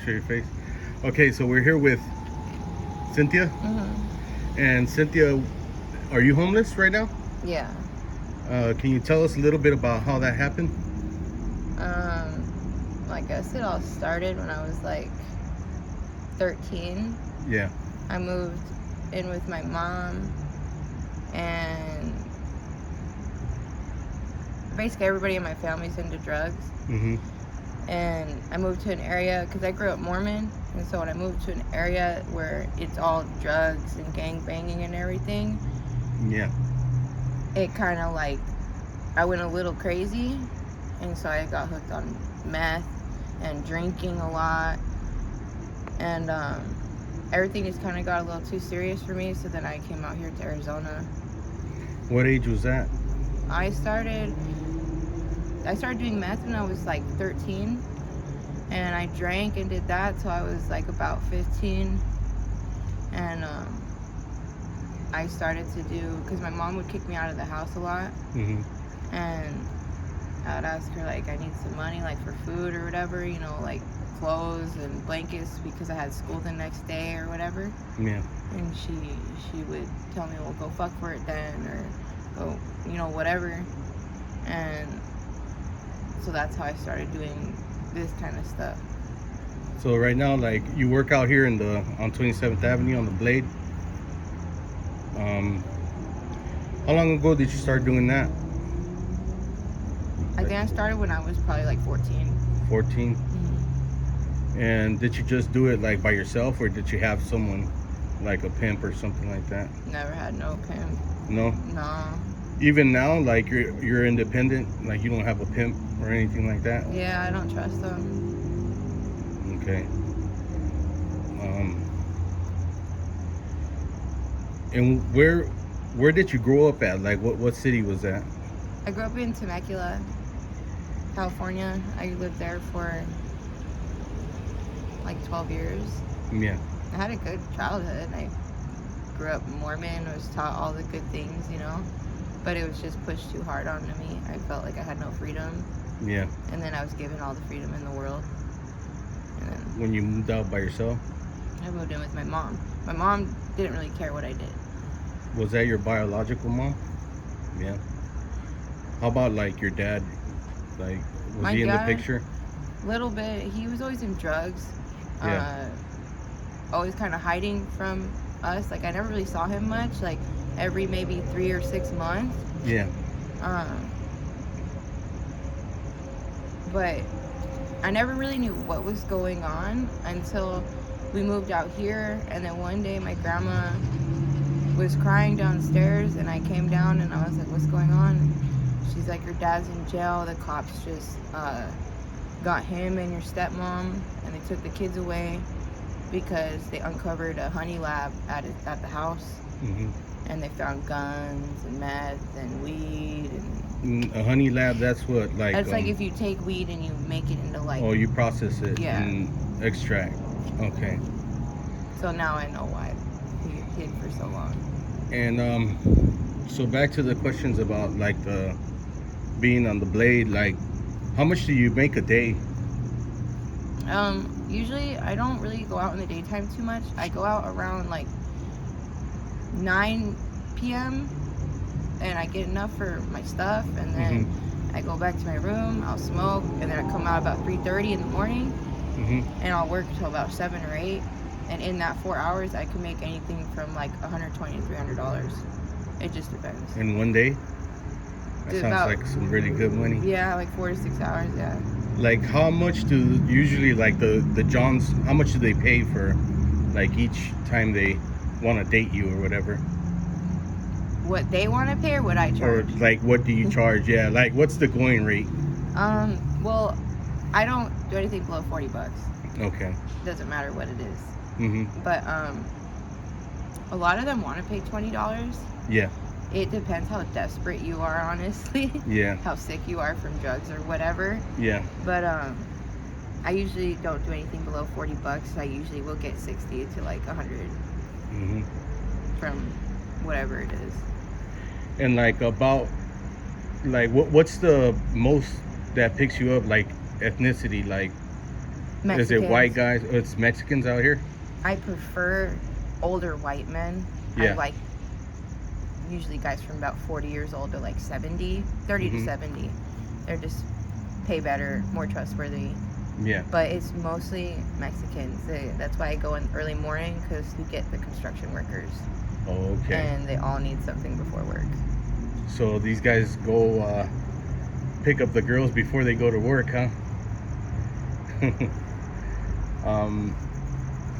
show your face. Okay, so we're here with Cynthia. And Cynthia, are you homeless right now? Yeah. Can you tell us a little bit about how that happened? I guess it all started when I was like 13. Yeah. I moved in with my mom, and basically everybody in my family's into drugs. And I moved to an area because I grew up Mormon, and so when I moved to an area where it's all drugs and gang banging and everything, Yeah. it kind of like I went a little crazy, and so I got hooked on meth and drinking a lot, and everything just kind of got a little too serious for me. So then I came out here to Arizona. What age was that? I started doing meth when I was like 13, and I drank and did that till I was like about 15. And I started to do, because my mom would kick me out of the house a lot, and I would ask her like I need some money like for food or whatever, you know, like clothes and blankets because I had school the next day or whatever. Yeah. And she would tell me, well, go fuck for it then, or go, you know, whatever. And so that's how I started doing this kind of stuff. So right now, like, you work out here on 27th Avenue on the Blade. How long ago did you start doing that? I think I started when I was probably like 14. 14. And did you just do it like by yourself, or did you have someone like a pimp or something like that? Never had no pimp. No. No. Even now, like you're independent, like you don't have a pimp or anything like that. Yeah, I don't trust them. Okay. And where did you grow up at? Like what city was that? I grew up in Temecula, California. I lived there for like 12 years. Yeah. I had a good childhood. I grew up Mormon, was taught all the good things, you know, but it was just pushed too hard onto me. I felt like I had no freedom. Yeah. And then I was given all the freedom in the world. And then When you moved out by yourself? I moved in with my mom. My mom didn't really care what I did. Was that your biological mom? Yeah. How about like your dad? Like, was My he in the dad, picture? Little bit. He was always in drugs. Yeah. Always kind of hiding from us. Like I never really saw him much. Like every maybe 3 or 6 months. Yeah. But I never really knew what was going on until we moved out here. And then one day my grandma was crying downstairs, and I came down and I was like, what's going on? And she's like, your dad's in jail. The cops just got him and your stepmom, and they took the kids away because they uncovered a honey lab at the house. And they found guns and meth and weed and A honey lab, that's what, like... That's like if you take weed and you make it into like... Oh, you process it and extract. Okay. So now I know why he hid for so long. And so back to the questions about like the being on the Blade, like how much do you make a day? Usually I don't really go out in the daytime too much. I go out around like 9 p.m. and I get enough for my stuff, and then I go back to my room, I'll smoke, and then I come out about 3:30 in the morning, and I'll work till about 7 or 8, and in that 4 hours I can make anything from like $120 to $300. It just depends. In one day? That sounds like some really good money. Yeah, like 4 to 6 hours, yeah. Like how much do usually like the Johns, how much do they pay for like each time they want to date you or whatever? What they want to pay or what I charge? Or like what do you charge? Yeah, like what's the going rate? Well, I don't do anything below $40. Okay. Doesn't matter what it is. But a lot of them want to pay $20. Yeah. It depends how desperate you are, honestly. Yeah. How sick you are from drugs or whatever. Yeah. But I usually don't do anything below $40. I usually will get 60 to like 100 from whatever it is. And like about like what's the most that picks you up, like ethnicity, like Is it white guys? Oh, it's Mexicans out here? I prefer older white men. Yeah. I like usually guys from about 40 years old to like 70, 30 to 70. They're just pay better, more trustworthy. Yeah. But it's mostly Mexicans. That's why I go in early morning, because we get the construction workers. Oh, okay. And they all need something before work. So these guys go pick up the girls before they go to work, huh?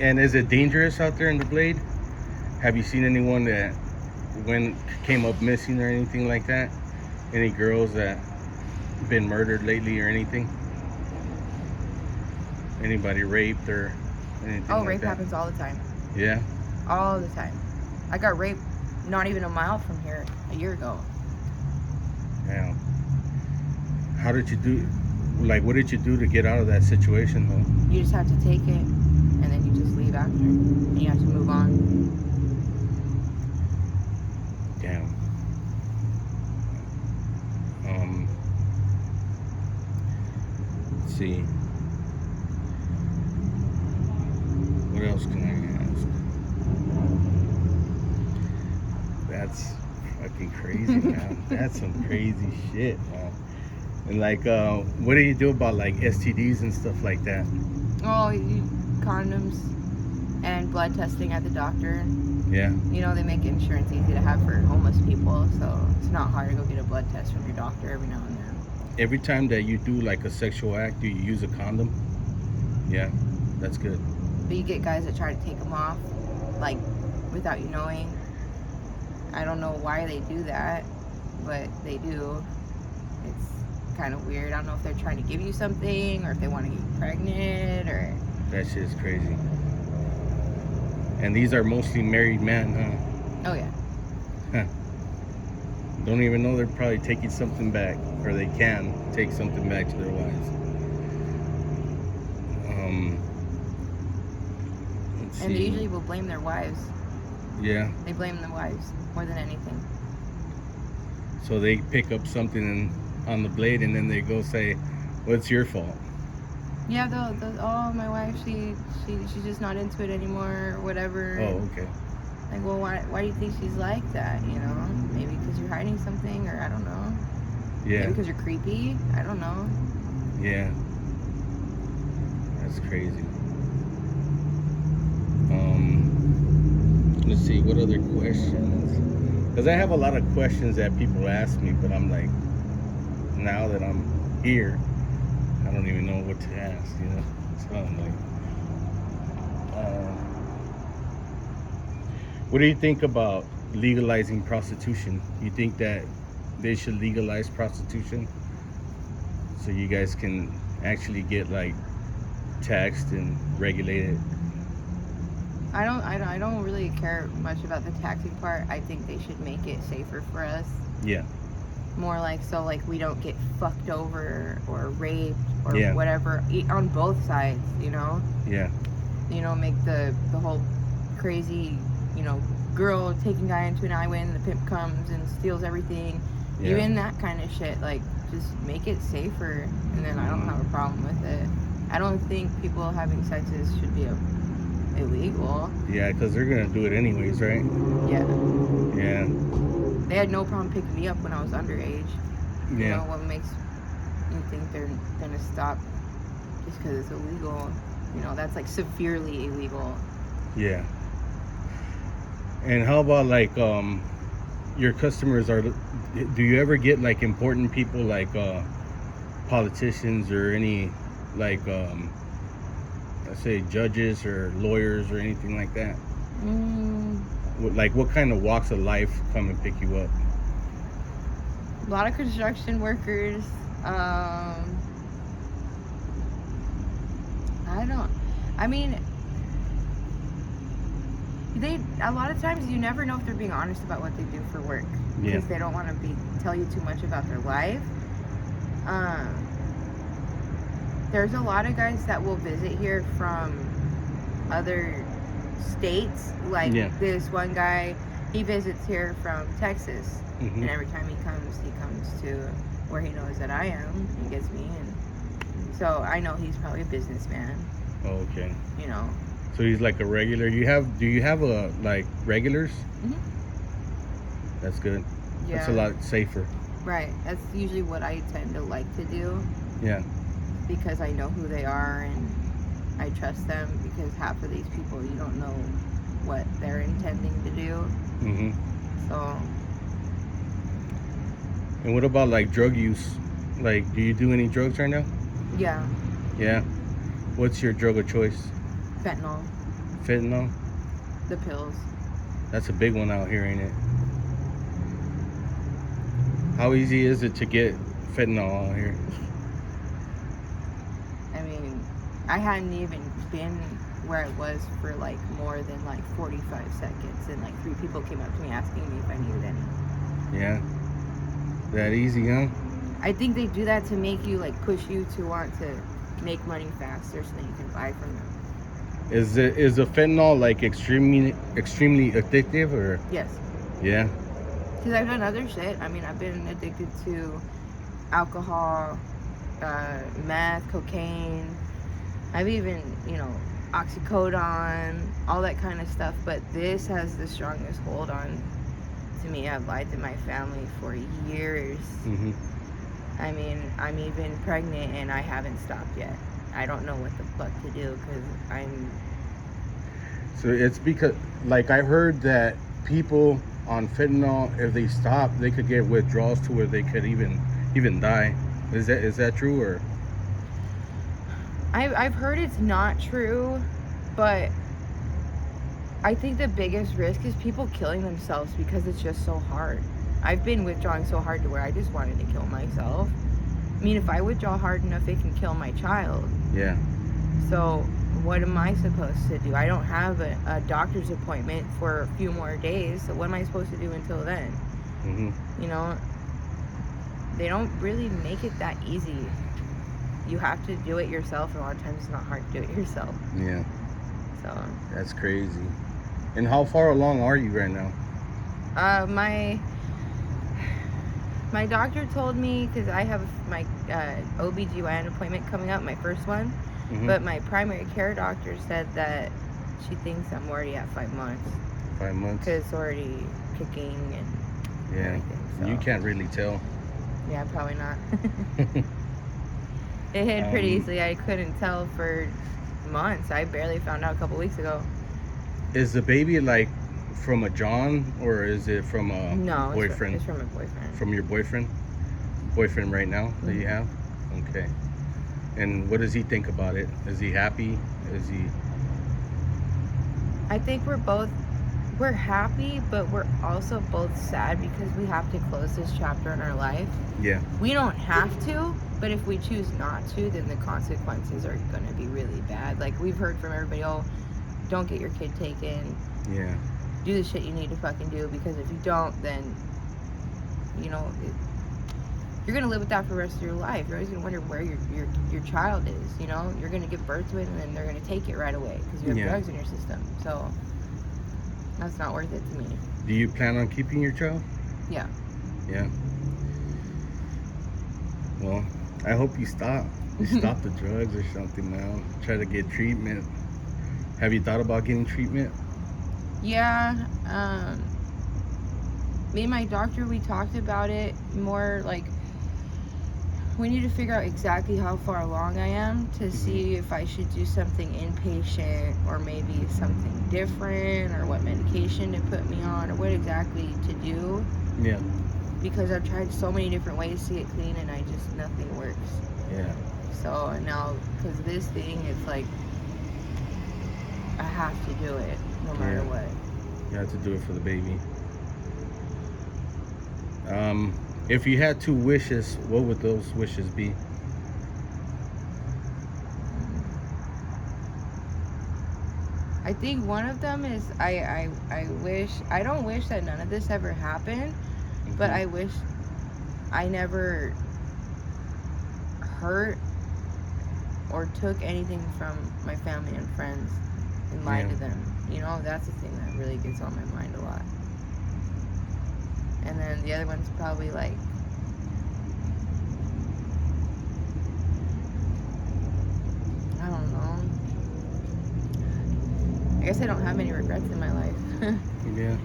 And is it dangerous out there in the Blade? Have you seen anyone that came up missing or anything like that? Any girls that been murdered lately or anything? Anybody raped or anything like Rape that? happens all the time. Yeah? All the time. I got raped not even a mile from here a year ago. Yeah. How did you do? Like, what did you do to get out of that situation, though? You just have to take it, and then you just leave after. And you have to move on. Damn. Let's see. What else can I ask? That's fucking crazy, man. That's some crazy shit, man. And like, what do you do about like STDs and stuff like that? Oh, condoms and blood testing at the doctor. Yeah. You know, they make insurance easy to have for homeless people, so it's not hard to go get a blood test from your doctor every now and then. Every time that you do like a sexual act, do you use a condom? Yeah, that's good. But you get guys that try to take them off, like, without you knowing. I don't know why they do that, but they do. It's kind of weird. I don't know if they're trying to give you something, or if they want to get you pregnant, or... That shit is crazy. And these are mostly married men, huh? Oh, yeah. Huh. Don't even know they're probably taking something back, or they can take something back to their wives. Let's And they see. usually will blame their wives. Yeah. They blame the wives more than anything. So they pick up something on the Blade, and then they go say, "Well, it's your fault." Yeah, oh, my wife, she's just not into it anymore, or whatever. Oh, okay. Like, well, why do you think she's like that, you know? Maybe because you're hiding something, or I don't know. Yeah. Maybe because you're creepy. I don't know. Yeah. That's crazy. Let's see, what other questions? Because I have a lot of questions that people ask me, but I'm like, now that I'm here, I don't even know what to ask, you know? So I'm like, what do you think about legalizing prostitution? You think that they should legalize prostitution so you guys can actually get like taxed and regulated? I don't really care much about the taxing part. I think they should make it safer for us. Yeah. More like, so like we don't get fucked over or raped or Yeah. whatever on both sides, you know? Yeah. You know, make the whole crazy, you know, girl taking guy into an island, the pimp comes and steals everything. Yeah. Even that kind of shit, like, just make it safer, and then I don't have a problem with it. I don't think people having sexes should be illegal. Yeah, because they're gonna do it anyways, right? Yeah. Yeah. They had no problem picking me up when I was underage. You Yeah. know, what makes you think they're gonna stop just because it's illegal? You know, that's like severely illegal. Yeah. And how about like your customers do you ever get like important people like politicians or any like let's say judges or lawyers or anything like that? Like what kind of walks of life come and pick you up? A lot of construction workers. A lot of times you never know if they're being honest about what they do for work, because Yeah. they don't want to tell you too much about their life. There's a lot of guys that will visit here from other states. Like Yeah. this one guy, he visits here from Texas, Mhm. and every time he comes to where he knows that I am. He gets me and So I know he's probably a businessman, Oh, okay. you know. So he's like a regular. Do you have a like regulars? Mhm. That's good. That's a Yeah. lot safer. Right. That's usually what I tend to like to do Yeah. because I know who they are and I trust them, because half of these people you don't know what they're intending to do. Mhm. So And what about like drug use? Like, do you do any drugs right now? yeah, Yeah. What's your drug of choice? fentanyl, Fentanyl. the pills. That's a big one out here, ain't it? How easy is it to get fentanyl out here? I mean, I hadn't even been where I was for like more than like 45 seconds, and like 3 people came up to me asking me if I needed any. Yeah. That easy, huh? I think they do that to make you like push you to want to make money faster so that you can buy from them. Is the fentanyl like extremely addictive or? Yes, Yeah. because I've done other shit. I mean, I've been addicted to alcohol, meth, cocaine. I've even, oxycodone, all that kind of stuff. But this has the strongest hold on to me. I've lied to my family for years. Mhm. I mean, I'm even pregnant and I haven't stopped yet. I don't know what the fuck to do because I'm. So it's because, like, I heard that people on fentanyl, if they stop, they could get withdrawals to where they could even die. Is that true or? I've heard it's not true, but I think the biggest risk is people killing themselves because it's just so hard. I've been withdrawing so hard to where I just wanted to kill myself. I mean, if I withdraw hard enough, it can kill my child. Yeah. So what am I supposed to do? I don't have a doctor's appointment for a few more days, so what am I supposed to do until then? Mhm. They don't really make it that easy. You have to do it yourself, and a lot of times it's not hard to do it yourself. Yeah. So That's crazy. And how far along are you right now? my doctor told me, because I have my OBGYN appointment coming up, my first one, Mhm. but my primary care doctor said that she thinks I'm already at 5 months 5 months. because it's already kicking and Yeah. everything. So. You can't really tell. Yeah, probably not. It hid pretty easily. I couldn't tell for months. I barely found out a couple weeks ago. Is the baby like from a John or is it from a No, boyfriend? it's from a boyfriend. From your boyfriend? Boyfriend right now that you have? Okay. And what does he think about it? Is he happy? Is he? I think we're happy, but we're also both sad because we have to close this chapter in our life. Yeah. We don't have to, but if we choose not to, then the consequences are going to be really bad. Like, we've heard from everybody, don't get your kid taken. Yeah. Do the shit you need to fucking do, because if you don't, then, you're going to live with that for the rest of your life. You're always going to wonder where your child is, You're going to give birth to it, and then they're going to take it right away because you have drugs in your system. So that's not worth it to me. Do you plan on keeping your child? Yeah. Yeah. Well, I hope you stop. You stop the drugs or something now. Try to get treatment. Have you thought about getting treatment? Yeah. Me and my doctor, we talked about it more like we need to figure out exactly how far along I am to see if I should do something inpatient or maybe something different, or what medication to put me on, or what exactly to do. Yeah. Because I've tried so many different ways to get clean and nothing works. Yeah. So now, because this thing, it's like I have to do it no matter what. You have to do it for the baby. If you had 2 wishes, what would those wishes be? I think one of them is I don't wish that none of this ever happened, but I wish I never hurt or took anything from my family and friends and lied to them. That's the thing that really gets on my mind a lot. And then the other one's probably like I don't know. I guess I don't have any regrets in my life. Yeah.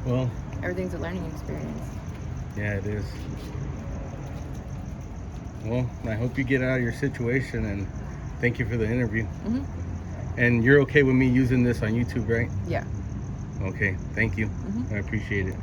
Well, Everything's a learning experience. yeah, it is. Well, I hope you get out of your situation, and thank you for the interview. Hmm. And you're okay with me using this on YouTube, right? Yeah. Okay, thank you. Hmm. I appreciate it.